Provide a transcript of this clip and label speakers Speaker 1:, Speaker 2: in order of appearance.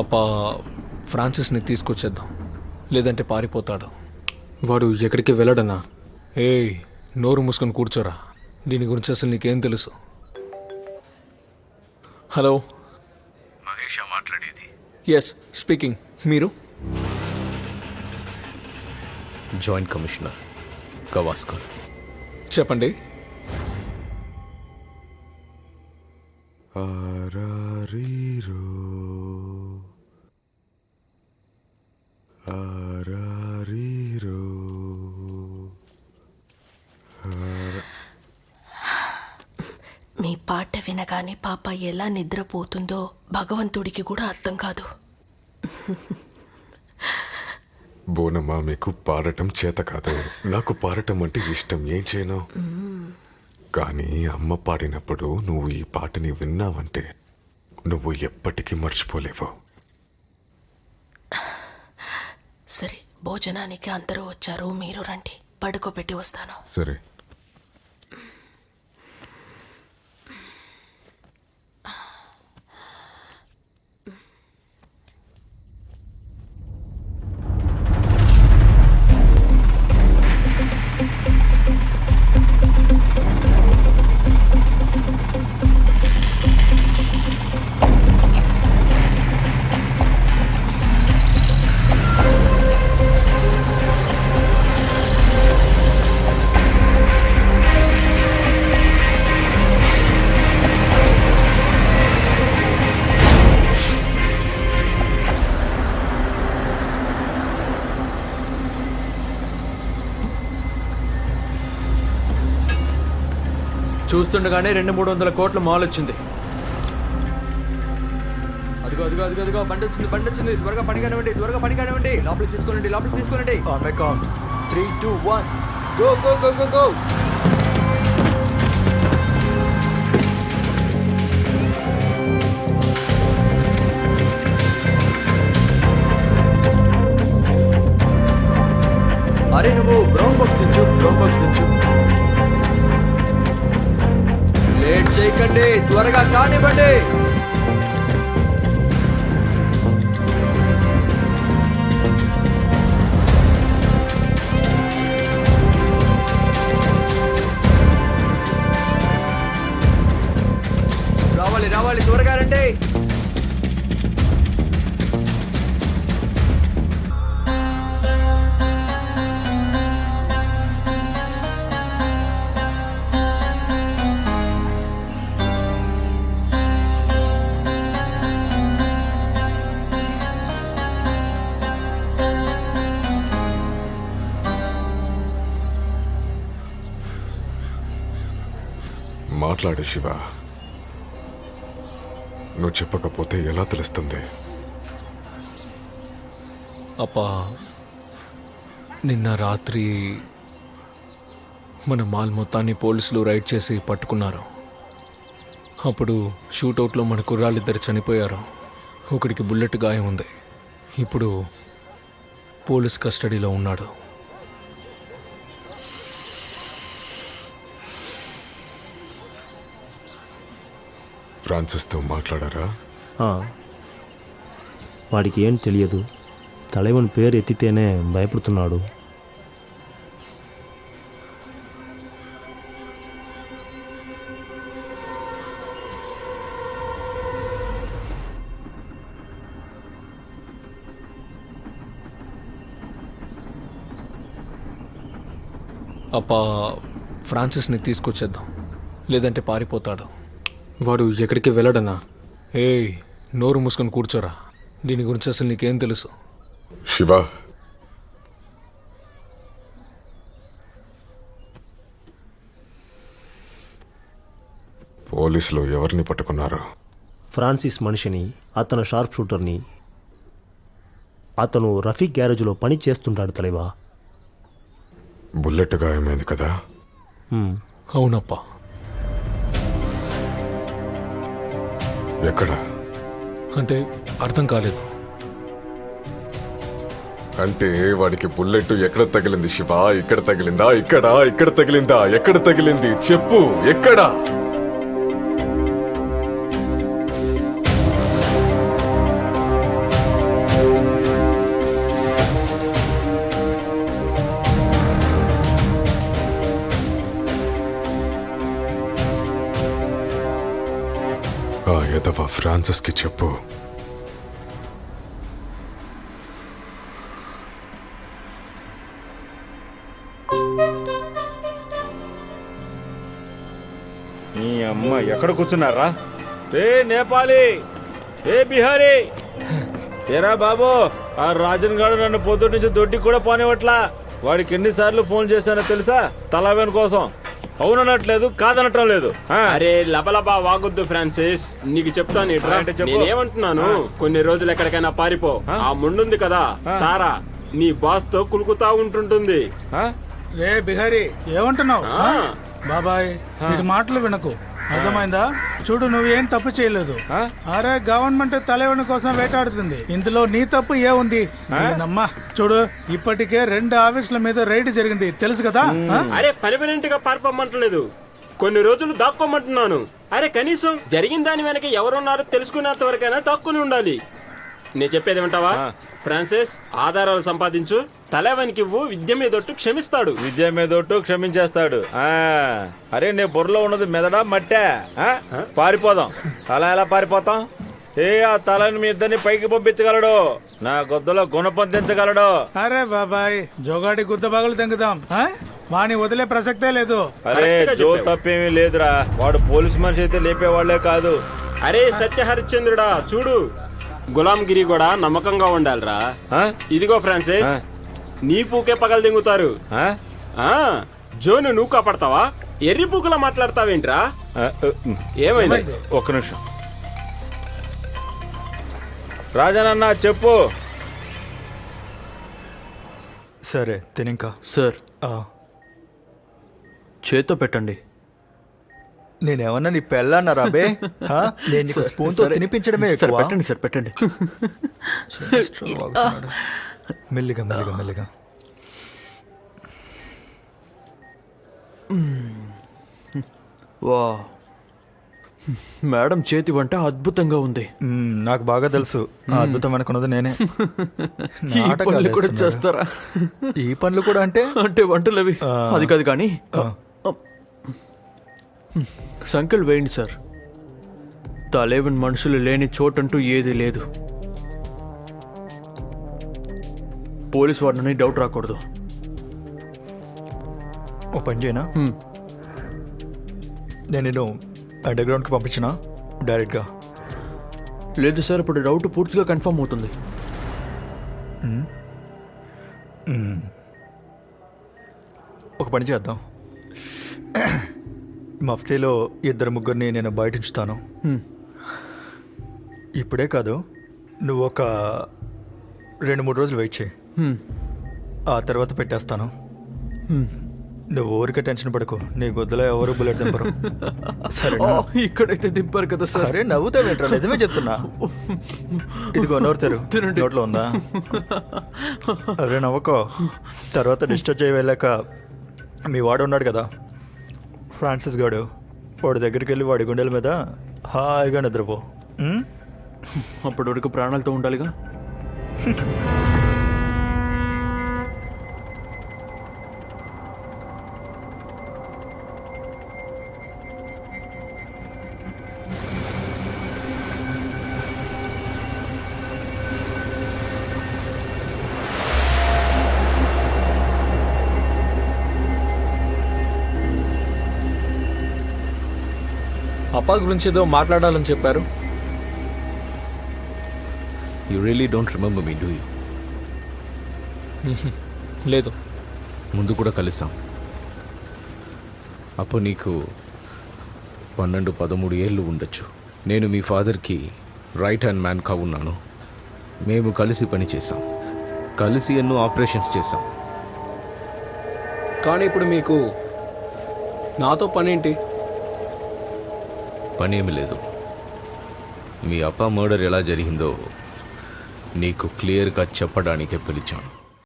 Speaker 1: అప్ప ఫ్రాన్సిస్ని తీసుకొచ్చేద్దాం, లేదంటే పారిపోతాడు.
Speaker 2: వాడు ఎక్కడికి వెళ్ళడన్నా?
Speaker 1: ఏయ్, నోరు మూసుకొని కూర్చోరా. దీని గురించి అసలు నీకేం తెలుసు? హలో,
Speaker 3: మహేష్ మాట్లాడేది?
Speaker 1: Yes speaking. మీరు?
Speaker 4: Joint commissioner Gavaskar.
Speaker 1: చెప్పండి.
Speaker 5: ఆరారీరో, ఆరారీరో,
Speaker 6: మీ పాట వినగానే పాప ఎలా నిద్రపోతుందో భగవంతుడికి కూడా అర్థం కాదు.
Speaker 5: బోనమ్మా, మీకు పాడటం చేత కాదు, నాకు పాడటం అంటే ఇష్టం. ఏం చేయను? కానీ అమ్మ పాడినప్పుడు నువ్వు ఈ పాటని విన్నావంటే నువ్వు ఎప్పటికీ మర్చిపోలేవు.
Speaker 6: సరే, భోజనానికి అందరూ వచ్చారు, మీరు రండి, పడుకోబెట్టి వస్తాను.
Speaker 5: సరే.
Speaker 2: చూస్తుండగానే 200-300 కోట్ల మాల్ వచ్చింది. అదిగో అదిగో అదిగో అదిగో బండి వచ్చింది, బండి వచ్చింది. త్వరగా పని కానివ్వండి, త్వరగా పని కానివ్వండి. లోపలికి తీసుకోనండి, లోపలికి తీసుకోనండి.
Speaker 7: On my count. 3, 2, 1. Go, go, go, go, go.
Speaker 2: అరే నువ్వు బ్రౌన్ బాక్స్ దించు, బ్రౌన్ బాక్స్ దించు. లేట్ చేయకండి, త్వరగా కానివ్వండి. రావాలి రావాలి, త్వరగా రండి.
Speaker 5: మాట్లాడు శివ. నువ్వు చెప్పకపోతే ఎలా తెలుస్తుంది?
Speaker 1: అప్ప, నిన్న రాత్రి మన మాల్ మొత్తాన్ని పోలీసులు రైడ్ చేసి పట్టుకున్నారు. అప్పుడు షూటౌట్లో మన కుర్రాళ్ళిద్దరు చనిపోయారు. ఒకడికి బుల్లెట్ గాయం ఉంది. ఇప్పుడు పోలీస్ కస్టడీలో ఉన్నాడు.
Speaker 5: ఫ్రాన్సిస్తో మాట్లాడారా?
Speaker 8: వాడికి ఏం తెలియదు. తలైవన్ పేరు ఎత్తితేనే భయపడుతున్నాడు.
Speaker 1: అప్ప ఫ్రాన్సిస్ని తీసుకొచ్చేద్దాం, లేదంటే పారిపోతాడు.
Speaker 2: వాడు ఎక్కడికి వెళ్ళడన్నా?
Speaker 1: ఏయ్, నోరు మూసుకొని కూర్చోరా. దీని గురించి అసలు నీకేం తెలుసు?
Speaker 5: శివ, పోలీసులు ఎవరిని పట్టుకున్నారు?
Speaker 8: ఫ్రాన్సిస్ మనిషిని, అతను షార్ప్ షూటర్ని. అతను రఫీక్ గ్యారేజ్లో పని చేస్తుంటాడు తలైవా.
Speaker 5: బుల్లెట్ గాయమైంది కదా?
Speaker 1: అవునప్పా.
Speaker 5: ఎక్కడ?
Speaker 1: అంటే అర్థం కాలేదు.
Speaker 5: అంటే వాడికి బుల్లెట్ ఎక్కడ తగిలింది శివ? ఇక్కడ తగిలిందా? ఇక్కడ తగిలిందా? ఎక్కడ తగిలింది చెప్పు, ఎక్కడ? ఆ యదవ ఫ్రాన్సిస్కి చెప్పు,
Speaker 9: నీ అమ్మ ఎక్కడ కూర్చున్నారా? ఏ నేపాలి, ఏ బిహారీ, ఏరా బాబు, ఆ రాజన్ గాడు నన్ను పొద్దున్న నుంచి దొడ్డికి కూడా పోనివ్వట్లా. వాడికి ఎన్నిసార్లు ఫోన్ చేశానో తెలుసా? తలవేన్ కోసం. అవుననట్లేదు, కాదనటం లేదు.
Speaker 10: అరే లబలబా వాగొద్దు ఫ్రాన్సిస్, నీకు చెప్తాను. నేనేమంటున్నాను, కొన్ని రోజులు ఎక్కడికైనా పారిపో. ఆ ముండుంది కదా తారా, నీ బాస్ తో కులుకుతా ఉంటుంటుంది.
Speaker 11: రే బిహారీ, ఏమంటున్నావు? బాబాయ్ వీడి మాటలు వినకు, అర్థమైందా? చూడు, నువ్వేం తప్పు చేయలేదు. అరే గవర్నమెంట్ తలవని కోసం వేటాడుతుంది, ఇందులో నీ తప్పు ఏముంది? నేనమ్మా చూడు, ఇప్పటికే 2 ఆఫీసుల మీద రైడ్ జరిగింది, తెలుసు కదా?
Speaker 10: అరే పర్మనెంట్ గా పారిపోమంటలేదు, కొన్ని రోజులు దాక్కోమంటున్నాను. అరే కనీసం జరిగిన దాని వెనక ఎవరున్నారో తెలుసుకునేంత వరకైనా దాక్కుని ఉండాలి. నేను చెప్పేది వింటావా ఫ్రాన్సిస్? ఆధారాలు సంపాదించు, తలవనికి ఇవ్వు, విద్య మీదొట్టు క్షమిస్తాడు.
Speaker 9: విద్య మీదొట్టు క్షమించేస్తాడు. అరే నీ బుర్రలో ఉన్నది మెదడా మట్టే? పారిపోదాం. అలా ఎలా పారిపోతాం? ఆ తలని మీ ఇద్దరిని పైకి పంపించగలడు, నా గుద్దలో గుణపొందించగలడు.
Speaker 11: అరే బాబాయ్, జోగాడి గుద్ద బాగులు తెంగుదాం, వాణ్ణి వదిలే ప్రసక్తే లేదు.
Speaker 9: అరే జో తప్పేమీ లేదురా, వాడు పోలీస్ మనిషి అయితే లేపేవాళ్లే కాదు.
Speaker 10: అరే సత్య హరిశ్చంద్రుడా, చూడు, గులాంగిరి కూడా నమ్మకంగా ఉండాలిరా. ఇదిగో ఫ్రాన్సిస్, నీ పూకే పగలు దింగుతారు. జోను నువ్వు కాపాడతావా? ఎర్రి పూకలా మాట్లాడతావేంట్రా? ఏమైంది?
Speaker 9: ఒక్క నిమిషం. రాజనన్నా చెప్పు.
Speaker 7: సరే తినింకా.
Speaker 4: సార్ చేత్తో పెట్టండి.
Speaker 7: నేనేమన్నా నీ పెళ్ళన్నా రాబే? నేను నీకు స్పూన్తో తినిపించడమే ఎక్కువ.
Speaker 4: పెట్టండి సార్, పెట్టండి.
Speaker 7: మెల్లిగా మెల్లిగా మెల్లిగా.
Speaker 4: వా, మేడం చేతి వంట అద్భుతంగా ఉంది.
Speaker 7: నాకు బాగా తెలుసు, అద్భుతం అనుకున్నది నేనే.
Speaker 4: కూడా చేస్తారా?
Speaker 7: ఈ పనులు కూడా అంటే
Speaker 4: వంటలు అవి అది కాదు కానీ సంఖ్యలు వేయండి సార్. తలేవన్ మనుషులు లేని చోటంటూ ఏది లేదు. పోలీస్ వాడిని డౌట్ రాకూడదు.
Speaker 7: ఓ పని చేయనా, నేను అండర్ గ్రౌండ్కి పంపించినా డైరెక్ట్గా?
Speaker 4: లేదు సార్, ఇప్పుడు డౌట్ పూర్తిగా కన్ఫర్మ్ అవుతుంది.
Speaker 7: ఒక పని చేద్దాం, మఫ్టీలో 2-3 నేను బయట ఉంచుతాను. ఇప్పుడే కాదు, నువ్వు ఒక 2-3 రోజులు వెయిట్ చేయి, ఆ తర్వాత పెట్టేస్తాను. నువ్వు ఊరికే టెన్షన్ పడకు, నీ గొద్దులో ఎవరు బుల్లెట్ దింపరు. సరే,
Speaker 4: ఇక్కడైతే దింపారు కదా సార్.
Speaker 7: సరే నవ్వుతావేంట్రా, నిజమే చెప్తున్నా. ఇదిగో నోరు తెరు, నోట్లో ఉందా? అరే నవ్వుకో. తర్వాత డిస్టర్బ్ చేయ వెళ్ళాక మీ వాడు ఉన్నాడు కదా ఫ్రాన్సిస్ గాడు, వాడి దగ్గరికి వెళ్ళి వాడి గుండెల మీద హాయిగా నిద్రపో.
Speaker 4: అప్పటి వరకు ప్రాణాలతో ఉండాలిగా.
Speaker 1: అప్పా గురించి ఏదో మాట్లాడాలని చెప్పారు.
Speaker 4: You really don't remember me, do you?
Speaker 1: లేదు.
Speaker 4: ముందు కూడా కలిసాం. అప్పుడు నీకు 12-13 ఏళ్ళు ఉండొచ్చు. నేను మీ ఫాదర్కి రైట్ హ్యాండ్ మ్యాన్గా ఉన్నాను. మేము కలిసి పని చేసాం, కలిసి ఎన్నో ఆపరేషన్స్ చేసాం.
Speaker 1: కానీ ఇప్పుడు మీకు నాతో పనేంటి?
Speaker 4: పనేమి లేదు. మీ అప్ప మర్డర్ ఎలా జరిగిందో నీకు క్లియర్గా చెప్పడానికే పిలిచాను.